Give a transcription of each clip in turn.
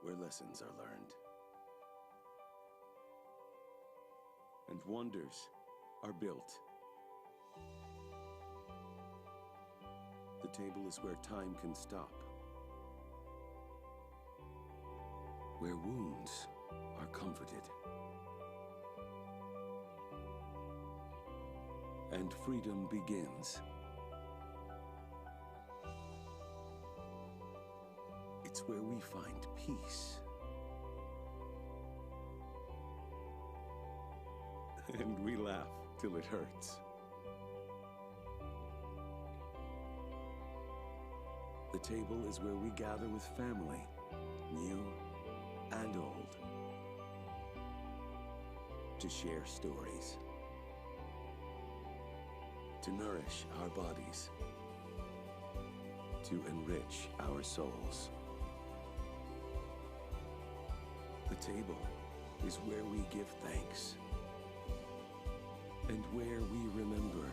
where lessons are learned. And wonders are built. The table is where time can stop, where wounds are comforted, and freedom begins. It's where we find peace. And we laugh till it hurts. The table is where we gather with family, new and old, to share stories, to nourish our bodies, to enrich our souls. The table is where we give thanks and where we remember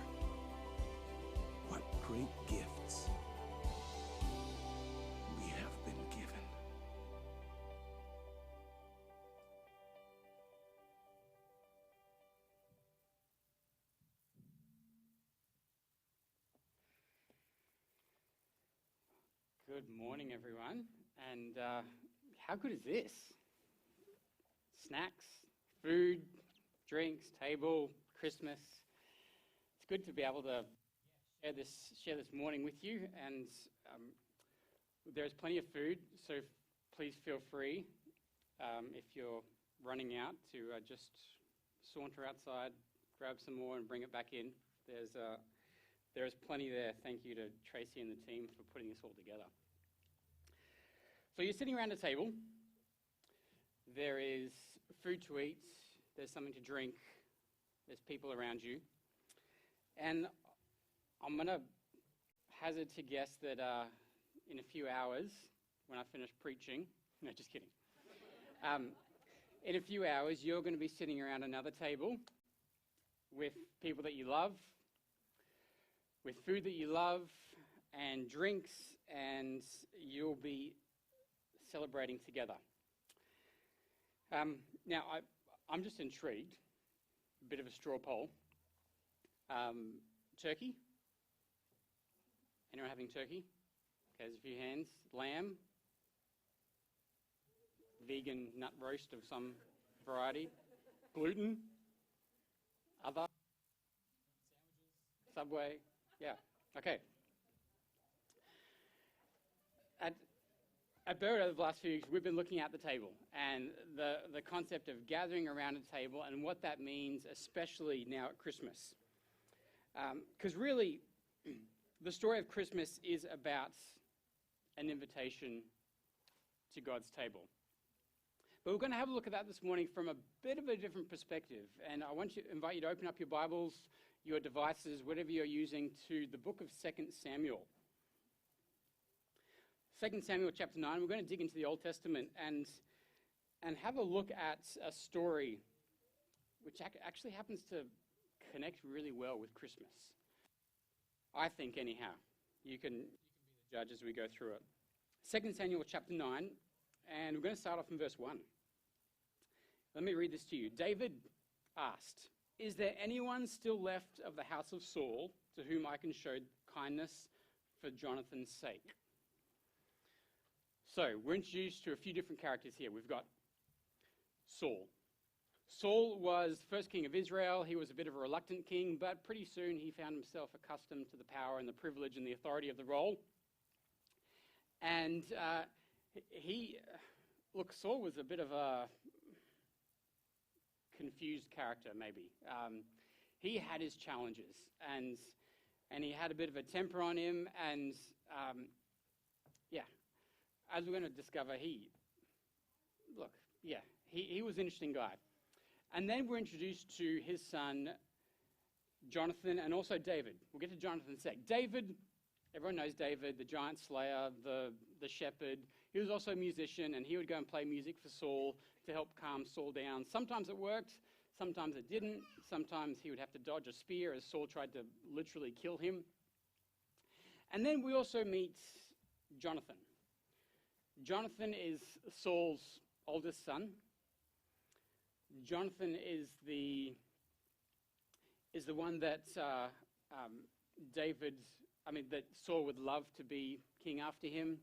what great gifts we have been given. Good morning, everyone. And how good is this? Snacks, food, drinks, table, Christmas. It's good to be able to share this morning with you. And there's plenty of food, so please feel free if you're running out to just saunter outside, grab some more, and bring it back in. There is plenty there. Thank you to Tracy and the team for putting this all together. So you're sitting around a table. There is food to eat. There's something to drink. There's people around you. And I'm going to hazard to guess that in a few hours, when I finish preaching, no, just kidding. In a few hours, you're going to be sitting around another table with people that you love, with food that you love, and drinks, and you'll be celebrating together. Now, I'm just intrigued. A bit of a straw poll. Turkey? Anyone having turkey? Okay, there's a few hands. Lamb? Vegan nut roast of some variety? Gluten? Other? Subway? Yeah. Okay. At Burwood over the last few weeks, we've been looking at the table and the concept of gathering around a table and what that means, especially now at Christmas. Because really, the story of Christmas is about an invitation to God's table. But we're going to have a look at that this morning from a bit of a different perspective. And I invite you to open up your Bibles, your devices, whatever you're using, to the book of 2 Samuel. 2 Samuel chapter 9, we're going to dig into the Old Testament and have a look at a story which actually happens to connect really well with Christmas. I think, anyhow. You can be the judge as we go through it. 2 Samuel chapter 9, and we're going to start off in verse 1. Let me read this to you. David asked, "Is there anyone still left of the house of Saul to whom I can show kindness for Jonathan's sake?" So, we're introduced to a few different characters here. We've got Saul. Saul was the first king of Israel. He was a bit of a reluctant king, but pretty soon he found himself accustomed to the power and the privilege and the authority of the role. And Saul was a bit of a confused character, maybe. He had his challenges, and he had a bit of a temper on him, and as we're going to discover, he was an interesting guy. And then we're introduced to his son, Jonathan, and also David. We'll get to Jonathan in a sec. David, everyone knows David, the giant slayer, the shepherd. He was also a musician, and he would go and play music for Saul to help calm Saul down. Sometimes it worked, sometimes it didn't. Sometimes he would have to dodge a spear as Saul tried to literally kill him. And then we also meet Jonathan. Jonathan is Saul's oldest son. Jonathan is the one that that Saul would love to be king after him.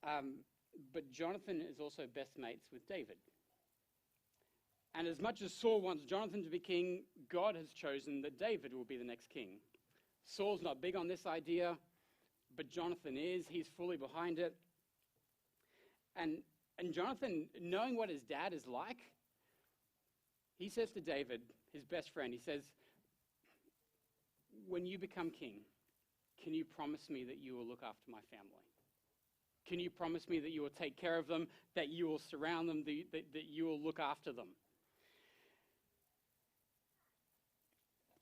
But Jonathan is also best mates with David. And as much as Saul wants Jonathan to be king, God has chosen that David will be the next king. Saul's not big on this idea, but Jonathan is. He's fully behind it. And Jonathan, knowing what his dad is like, he says to David, his best friend, he says, when you become king, can you promise me that you will look after my family? Can you promise me that you will take care of them, that you will surround them, that you will look after them?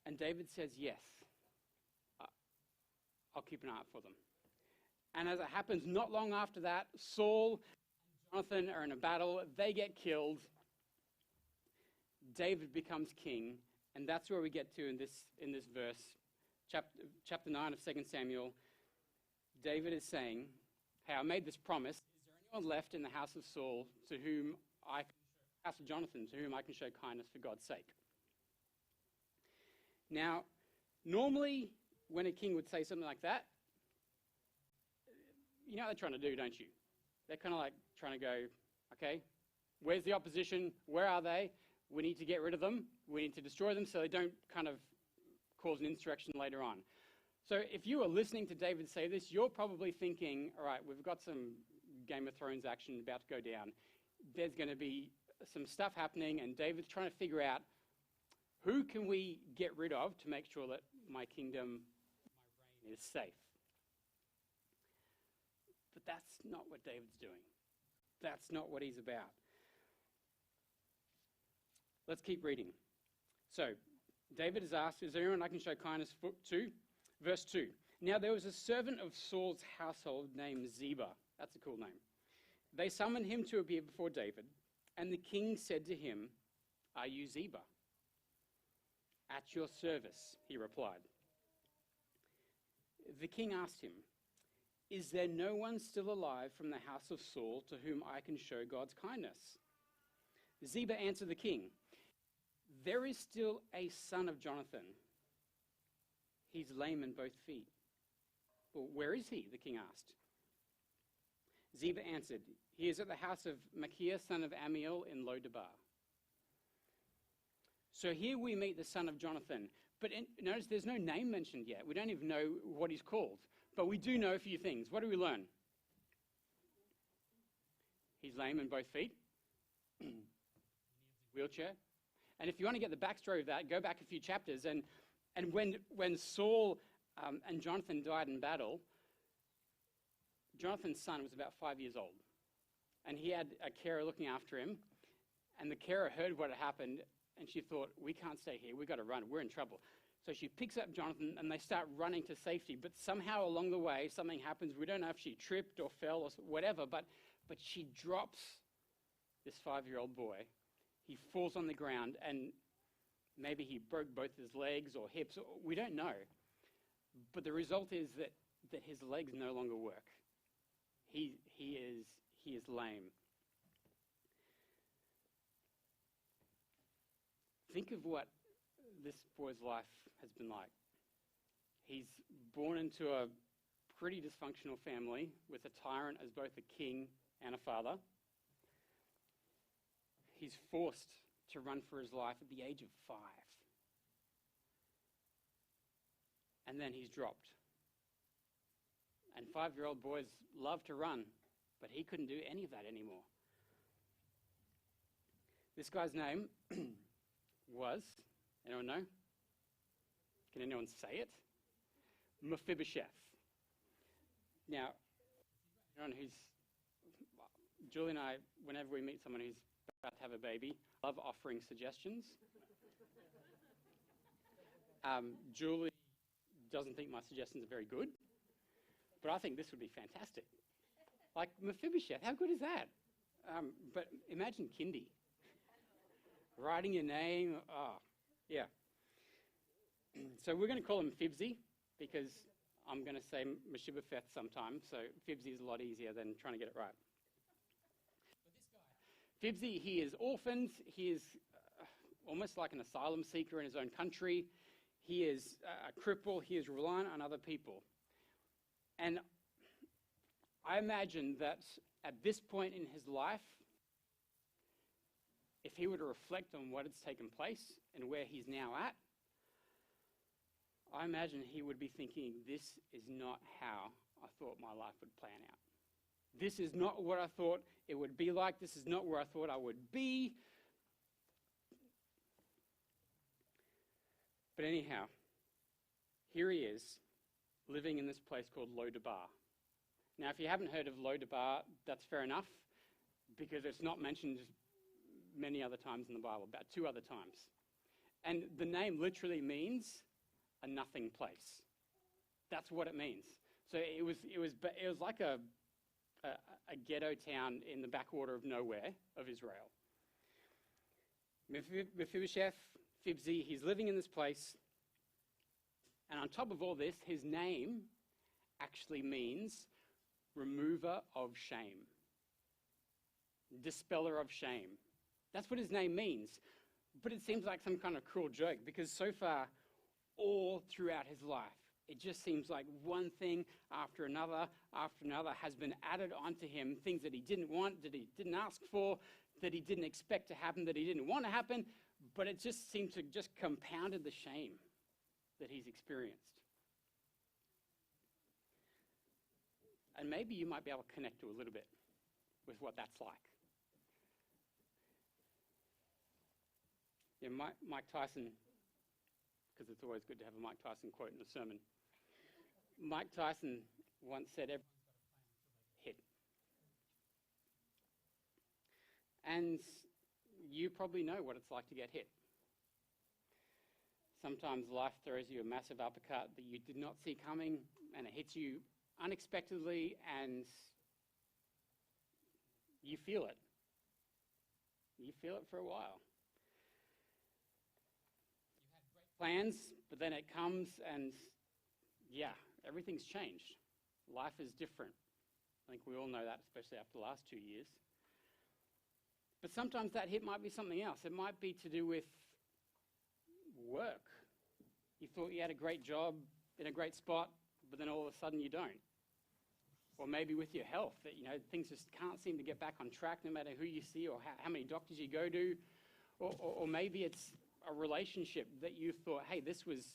And David says, yes, I'll keep an eye out for them. And as it happens, not long after that, Saul and Jonathan are in a battle. They get killed. David becomes king. And that's where we get to in this verse, chapter 9 of 2 Samuel. David is saying, hey, I made this promise. Is there anyone left in the house of Saul house of Jonathan, to whom I can show kindness for God's sake? Now, normally, when a king would say something like that, you know what they're trying to do, don't you? They're kind of like trying to go, okay, where's the opposition? Where are they? We need to get rid of them. We need to destroy them so they don't kind of cause an insurrection later on. So if you are listening to David say this, you're probably thinking, all right, we've got some Game of Thrones action about to go down. There's going to be some stuff happening, and David's trying to figure out, who can we get rid of to make sure that my kingdom, my reign is safe? But that's not what David's doing. That's not what he's about. Let's keep reading. So, David is asked, is there anyone I can show kindness to? Verse 2. Now there was a servant of Saul's household named Ziba. That's a cool name. They summoned him to appear before David, and the king said to him, are you Ziba? At your service, he replied. The king asked him, is there no one still alive from the house of Saul to whom I can show God's kindness? Ziba answered the king, there is still a son of Jonathan. He's lame in both feet. Well, where is he? The king asked. Ziba answered, he is at the house of Machir, son of Amiel, in Lo-debar. So here we meet the son of Jonathan. But notice there's no name mentioned yet. We don't even know what he's called. But we do know a few things. What do we learn? He's lame in both feet. Wheelchair. And if you want to get the backstory of that, go back a few chapters. And when Saul and Jonathan died in battle, Jonathan's son was about 5 years old. And he had a carer looking after him. And the carer heard what had happened, and she thought, we can't stay here. We've got to run. We're in trouble. So she picks up Jonathan, and they start running to safety. But somehow along the way, something happens. We don't know if she tripped or fell or whatever, but she drops this 5-year-old boy. He falls on the ground, and maybe he broke both his legs or hips. We don't know. But the result is that his legs no longer work. He is lame. Think of what this boy's life has been like. He's born into a pretty dysfunctional family with a tyrant as both a king and a father. He's forced to run for his life at the age of 5. And then he's dropped. And 5-year-old boys love to run, but he couldn't do any of that anymore. This guy's name was, anyone know? Can anyone say it? Mephibosheth. Now, anyone Julie and I, whenever we meet someone who's about to have a baby, love offering suggestions. Julie doesn't think my suggestions are very good, but I think this would be fantastic. Like Mephibosheth, how good is that? But imagine kindy. Writing your name, yeah. So we're going to call him Fibsy, because I'm going to say Mephibosheth sometimes, so Fibsy is a lot easier than trying to get it right. Fibsy, he is orphaned. He is almost like an asylum seeker in his own country. He is a cripple. He is reliant on other people. And I imagine that at this point in his life, if he were to reflect on what has taken place and where he's now at, I imagine he would be thinking, this is not how I thought my life would plan out. This is not what I thought it would be like. This is not where I thought I would be. But anyhow, here he is, living in this place called Lo-debar. Now, if you haven't heard of Lo-debar, that's fair enough, because it's not mentioned many other times in the Bible, about 2 other times. And the name literally means a nothing place. That's what it means. So it was like a ghetto town in the backwater of nowhere of Israel. Mephibosheth, Fibsy, he's living in this place. And on top of all this, his name actually means remover of shame. Dispeller of shame. That's what his name means. But it seems like some kind of cruel joke, because so far, all throughout his life, it just seems like one thing after another has been added onto him, things that he didn't want, that he didn't ask for, that he didn't expect to happen, that he didn't want to happen, but it just seemed to just compounded the shame that he's experienced. And maybe you might be able to connect to a little bit with what that's like. Yeah, Mike Tyson, because it's always good to have a Mike Tyson quote in a sermon. Mike Tyson once said, everyone's got a plan until they hit. And you probably know what it's like to get hit. Sometimes life throws you a massive uppercut that you did not see coming, and it hits you unexpectedly, and you feel it. You feel it for a while. You had great plans, but then it comes and, yeah, everything's changed. Life is different. I think we all know that, especially after the last 2 years. But sometimes that hit might be something else. It might be to do with work. You thought you had a great job in a great spot, but then all of a sudden you don't. Or maybe with your health, that things just can't seem to get back on track no matter who you see or how many doctors you go to. Or maybe it's a relationship that you thought, hey, this was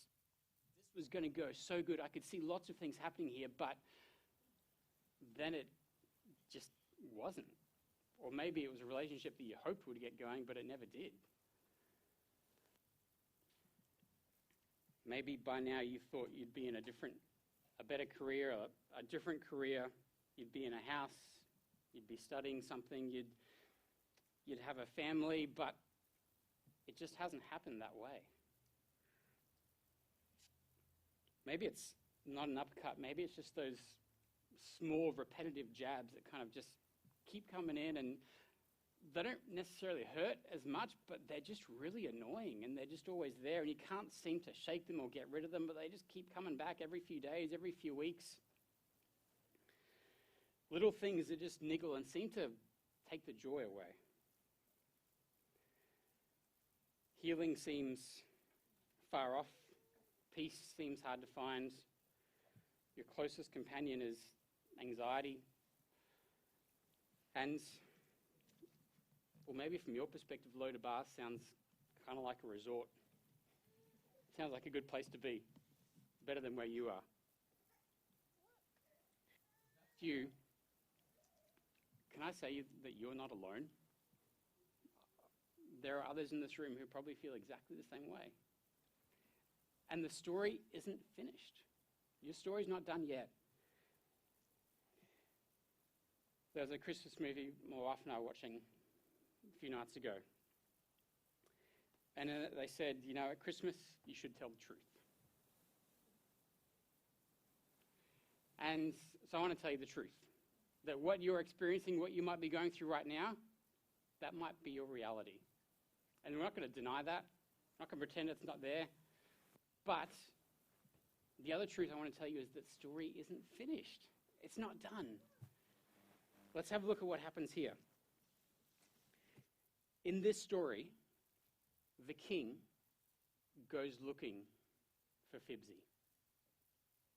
going to go so good. I could see lots of things happening here, but then it just wasn't. Or maybe it was a relationship that you hoped would get going, but it never did. Maybe by now you thought you'd be in a better career, a different career. You'd be in a house, you'd be studying something, you'd have a family, but it just hasn't happened that way. Maybe it's not an uppercut. Maybe it's just those small repetitive jabs that kind of just keep coming in, and they don't necessarily hurt as much, but they're just really annoying, and they're just always there, and you can't seem to shake them or get rid of them, but they just keep coming back every few days, every few weeks. Little things that just niggle and seem to take the joy away. Healing seems far off. Peace seems hard to find. Your closest companion is anxiety. And, or maybe from your perspective, Lo-debar sounds kind of like a resort. Sounds like a good place to be. Better than where you are. You, can I say that you're not alone? There are others in this room who probably feel exactly the same way. And the story isn't finished. Your story's not done yet. There was a Christmas movie my wife and I were watching a few nights ago. And they said, at Christmas, you should tell the truth. And so I want to tell you the truth. That what you're experiencing, what you might be going through right now, that might be your reality. And we're not going to deny that. We're not going to pretend it's not there. But The other truth I want to tell you is that story isn't finished. It's not done. Let's have a look at what happens here. In this story, the king goes looking for Fibsy.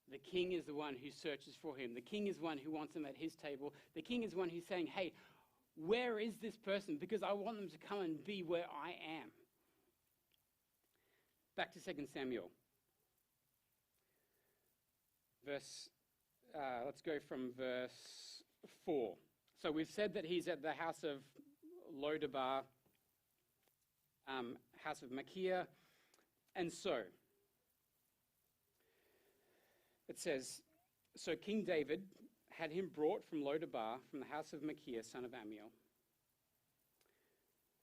The king is the one who searches for him. The king is the one who wants him at his table. The king is the one who's saying, hey, where is this person? Because I want them to come and be where I am. Back to 2 Samuel. Let's go from verse 4. So we've said that he's at the house of Lodebar, house of Machir, and so it says, so King David had him brought from Lodebar, from the house of Machir, son of Ammiel.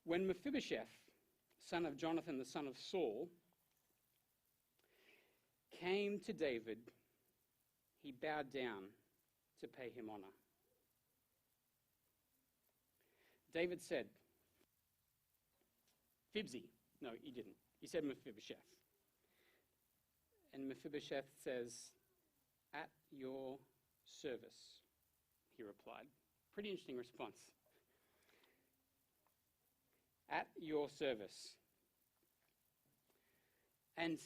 When Mephibosheth, son of Jonathan, the son of Saul, came to David, he bowed down to pay him honor. David said, Fibsy. No, he didn't. He said Mephibosheth. And Mephibosheth says, at your service, he replied. Pretty interesting response. At your service. And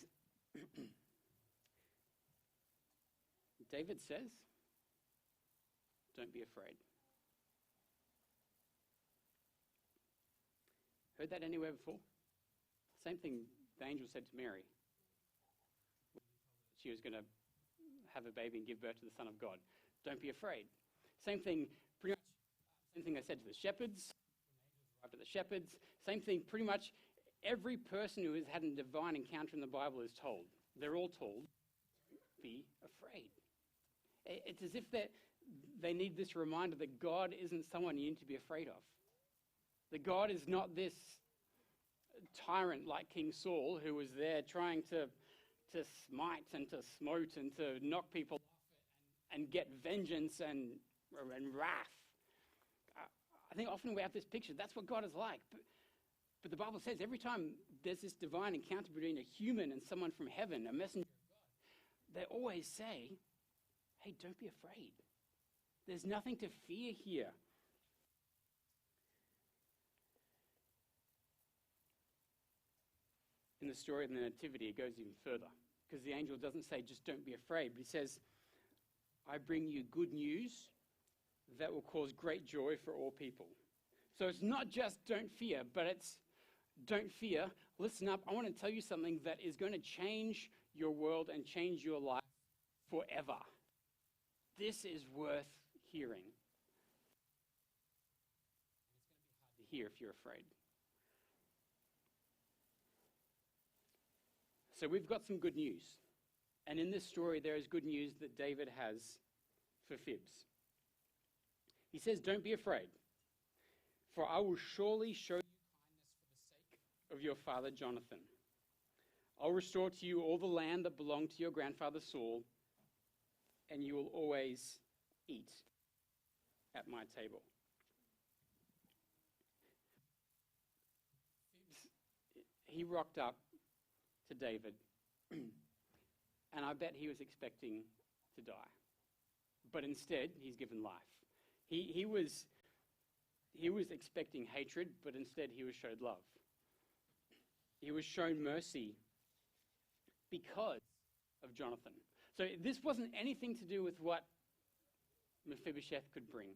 David says, don't be afraid. Heard that anywhere before? Same thing the angel said to Mary. She was going to have a baby and give birth to the Son of God. Don't be afraid. Same thing, pretty much, same thing I said to the shepherds. Arrived at the shepherds. Same thing, pretty much every person who has had a divine encounter in the Bible is told. They're all told, don't be afraid. It's as if they need this reminder that God isn't someone you need to be afraid of. That God is not this tyrant like King Saul who was there trying to smite and to smote and to knock people off and get vengeance and wrath. I think often we have this picture. That's what God is like. But the Bible says every time there's this divine encounter between a human and someone from heaven, a messenger of God, they always say, hey, don't be afraid. There's nothing to fear here. In the story of the Nativity, it goes even further, because the angel doesn't say, just don't be afraid, but he says, I bring you good news that will cause great joy for all people. So it's not just don't fear, but it's don't fear, listen up, I want to tell you something that is going to change your world and change your life forever. This is worth hearing. It's going to be hard to hear if you're afraid. So we've got some good news. And in this story, there is good news that David has for Fibs. He says, don't be afraid, for I will surely show you kindness for the sake of your father Jonathan. I'll restore to you all the land that belonged to your grandfather Saul, and you will always eat at my table. Fibs, he rocked up to David, and I bet he was expecting to die. But instead, he's given life. He was expecting hatred, but instead he was showed love. He was shown mercy because of Jonathan. So this wasn't anything to do with what Mephibosheth could bring.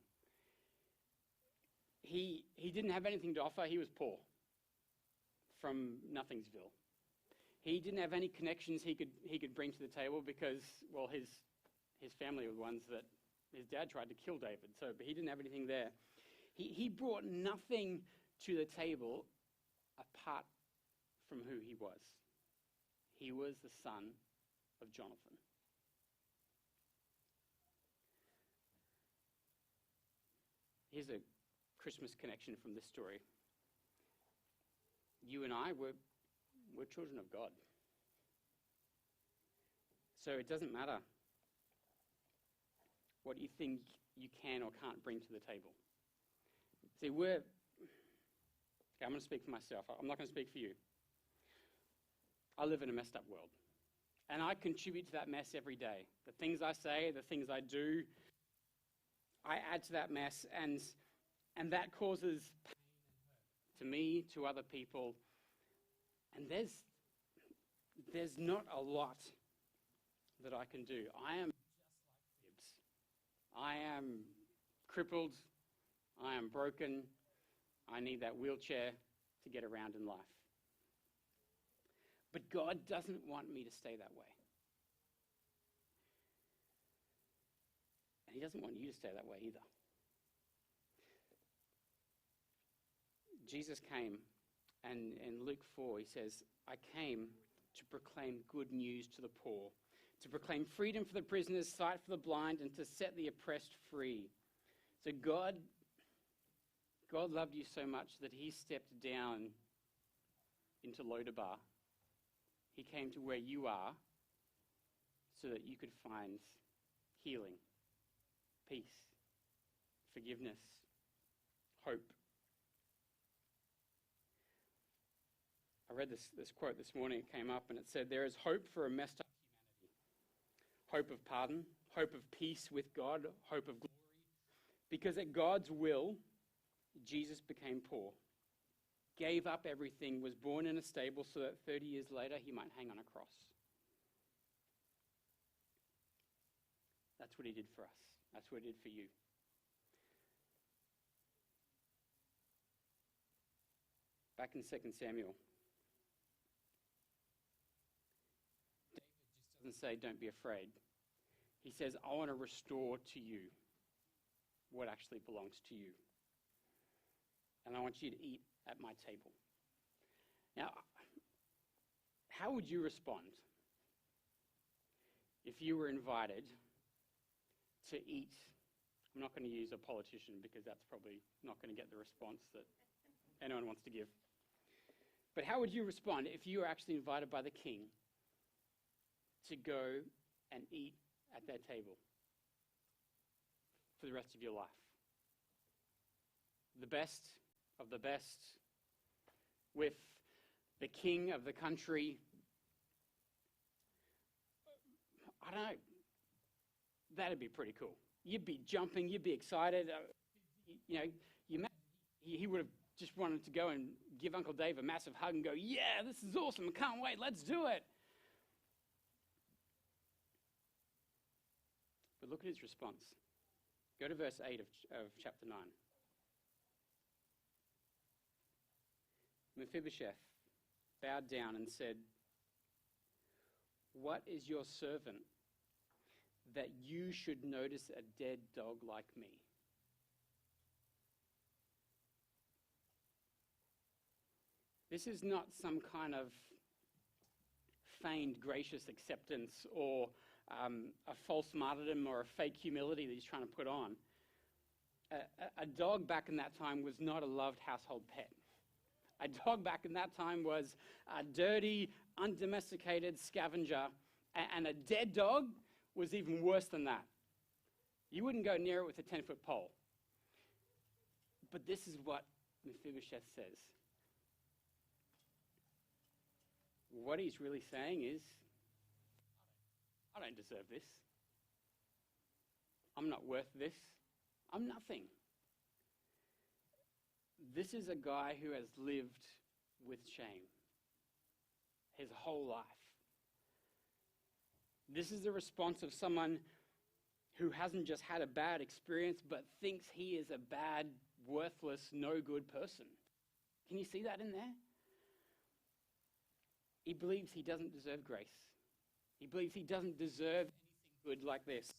He didn't have anything to offer. He was poor from Nothingsville. He didn't have any connections he could bring to the table because, well, his family were the ones that his dad tried to kill David. But he didn't have anything there. He brought nothing to the table apart from who he was. He was the son of Jonathan. Here's a Christmas connection from this story. You and I, we're children of God. So it doesn't matter what you think you can or can't bring to the table. See, I'm going to speak for myself. I'm not going to speak for you. I live in a messed up world. And I contribute to that mess every day. The things I say, the things I do, I add to that mess, and that causes pain to me, to other people. And there's not a lot that I can do. I am just like Fibs. I am crippled. I am broken. I need that wheelchair to get around in life. But God doesn't want me to stay that way. And he doesn't want you to stay that way either. Jesus came, and in Luke 4, he says, I came to proclaim good news to the poor, to proclaim freedom for the prisoners, sight for the blind, and to set the oppressed free. So God loved you so much that he stepped down into Lodabar. He came to where you are so that you could find healing, peace, forgiveness, hope. I read this quote this morning. It came up and it said, there is hope for a messed up humanity. Hope of pardon, hope of peace with God, hope of glory. Because at God's will, Jesus became poor, gave up everything, was born in a stable so that 30 years later he might hang on a cross. That's what he did for us. That's what he did for you. Back in 2 Samuel, David just doesn't say, don't be afraid. He says, I want to restore to you what actually belongs to you. And I want you to eat at my table. Now, how would you respond if you were invited to eat? I'm not going to use a politician because that's probably not going to get the response that anyone wants to give. But how would you respond if you were actually invited by the king to go and eat at their table for the rest of your life? The best of the best, with the king of the country. I don't know. That'd be pretty cool. You'd be jumping. You'd be excited. He would have just wanted to go and give Uncle Dave a massive hug and go, yeah, this is awesome. I can't wait. Let's do it. But look at his response. Go to verse 8 of chapter 9. Mephibosheth bowed down and said, what is your servant that you should notice a dead dog like me? This is not some kind of feigned gracious acceptance or a false martyrdom or a fake humility that he's trying to put on. A dog back in that time was not a loved household pet. A dog back in that time was a dirty, undomesticated scavenger, and a dead dog was even worse than that. You wouldn't go near it with a 10-foot pole. But this is what Mephibosheth says. What he's really saying is, I don't deserve this. I'm not worth this. I'm nothing. This is a guy who has lived with shame his whole life. This is the response of someone who hasn't just had a bad experience, but thinks he is a bad, worthless, no good person. Can you see that in there? He believes he doesn't deserve grace. He believes he doesn't deserve anything good like this.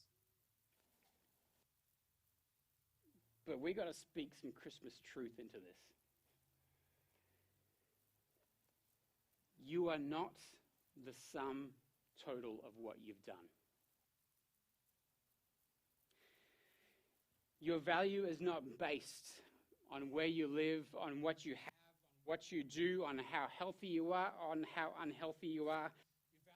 But we got to speak some Christmas truth into this. You are not the sum total of what you've done. Your value is not based on where you live, on what you have, on what you do, on how healthy you are, on how unhealthy you are.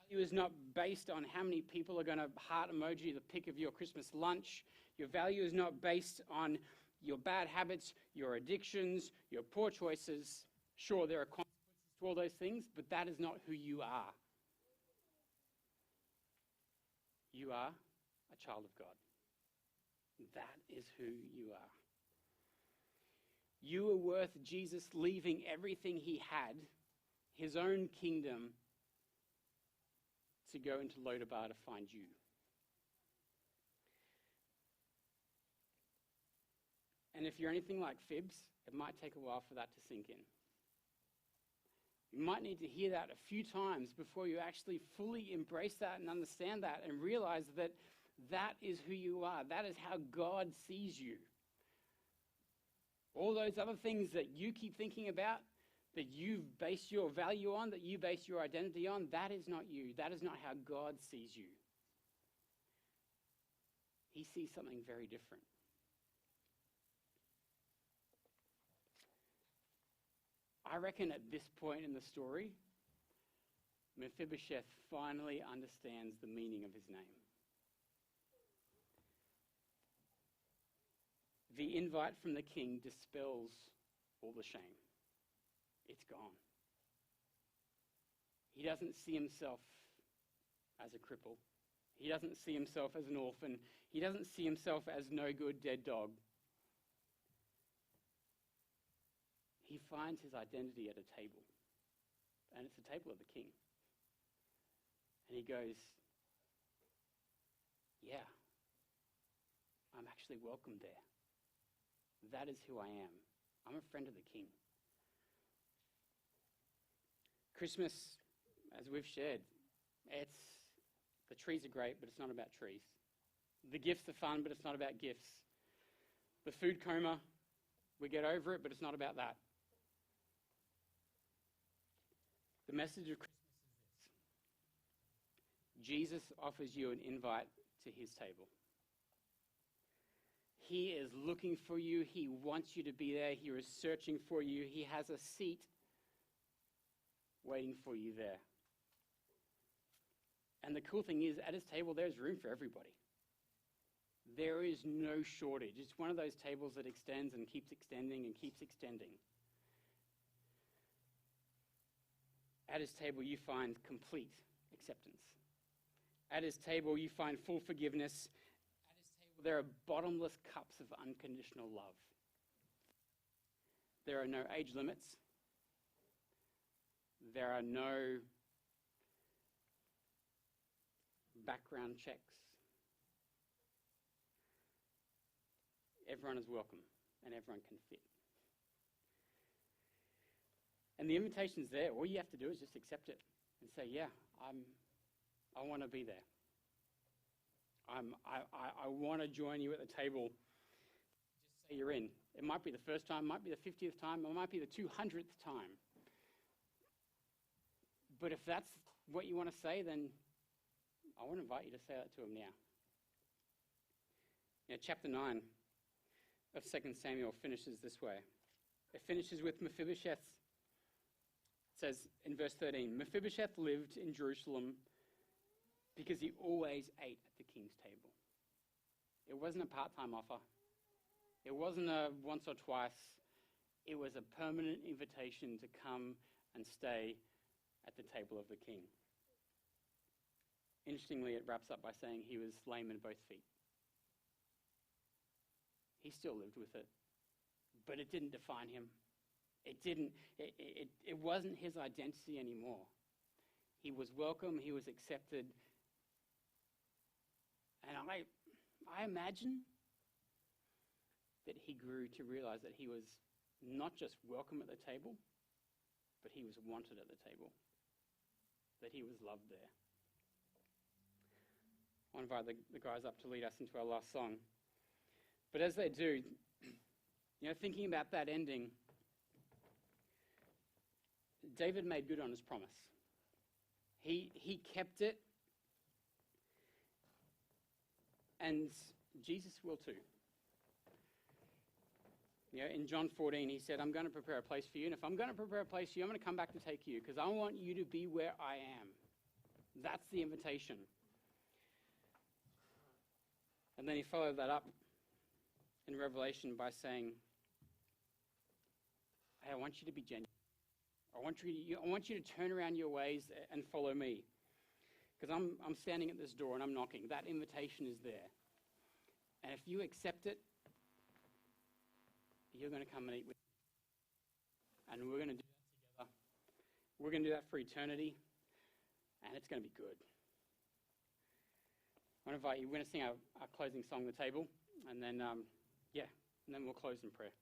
Your value is not based on how many people are going to heart emoji the pic of your Christmas lunch. Your value is not based on your bad habits, your addictions, your poor choices. Sure, there are consequences to all those things, but that is not who you are. You are a child of God. That is who you are. You are worth Jesus leaving everything he had, his own kingdom, to go into Lodabar to find you. And if you're anything like Phibbs, it might take a while for that to sink in. You might need to hear that a few times before you actually fully embrace that and understand that and realize that that is who you are. That is how God sees you. All those other things that you keep thinking about, that you base your value on, that you base your identity on, that is not you. That is not how God sees you. He sees something very different. I reckon at this point in the story, Mephibosheth finally understands the meaning of his name. The invite from the king dispels all the shame. It's gone. He doesn't see himself as a cripple. He doesn't see himself as an orphan. He doesn't see himself as no good dead dog. He finds his identity at a table. And it's the table of the king. And he goes, yeah, I'm actually welcome there. That is who I am. I'm a friend of the king. Christmas, as we've shared, the trees are great, but it's not about trees. The gifts are fun, but it's not about gifts. The food coma, we get over it, but it's not about that. The message of Christmas is this: Jesus offers you an invite to his table. He is looking for you. He wants you to be there. He is searching for you. He has a seat waiting for you there. And the cool thing is, at his table, there's room for everybody. There is no shortage. It's one of those tables that extends and keeps extending and keeps extending. At his table, you find complete acceptance. At his table, you find full forgiveness. At his table, there are bottomless cups of unconditional love. There are no age limits. There are no background checks. Everyone is welcome and everyone can fit. And the invitation's there. All you have to do is just accept it and say, yeah, I want to be there. I want to join you at the table. Just say you're in. It might be the first time, it might be the 50th time, it might be the 200th time. But if that's what you want to say, then I want to invite you to say that to him now. Chapter 9 of 2 Samuel finishes this way. It finishes with Mephibosheth. It says in verse 13, Mephibosheth lived in Jerusalem because he always ate at the king's table. It wasn't a part-time offer. It wasn't a once or twice. It was a permanent invitation to come and stay at the table of the king. Interestingly, it wraps up by saying he was lame in both feet. He still lived with it, but it didn't define him. It wasn't his identity anymore. He was welcome, he was accepted. And I imagine that he grew to realize that he was not just welcome at the table, but he was wanted at the table, that he was loved there. I want to invite the guys up to lead us into our last song. But as they do, thinking about that ending, David made good on his promise. He kept it, and Jesus will too. In John 14, he said, I'm going to prepare a place for you, and if I'm going to prepare a place for you, I'm going to come back to take you, because I want you to be where I am. That's the invitation. And then he followed that up in Revelation by saying, hey, I want you to be genuine. I want you to turn around your ways and follow me. Because I'm standing at this door and I'm knocking. That invitation is there. And if you accept it, you're going to come and eat with me. And we're going to do that together. We're going to do that for eternity. And it's going to be good. I want to invite you. We're going to sing our closing song, The Table. And then, and then we'll close in prayer.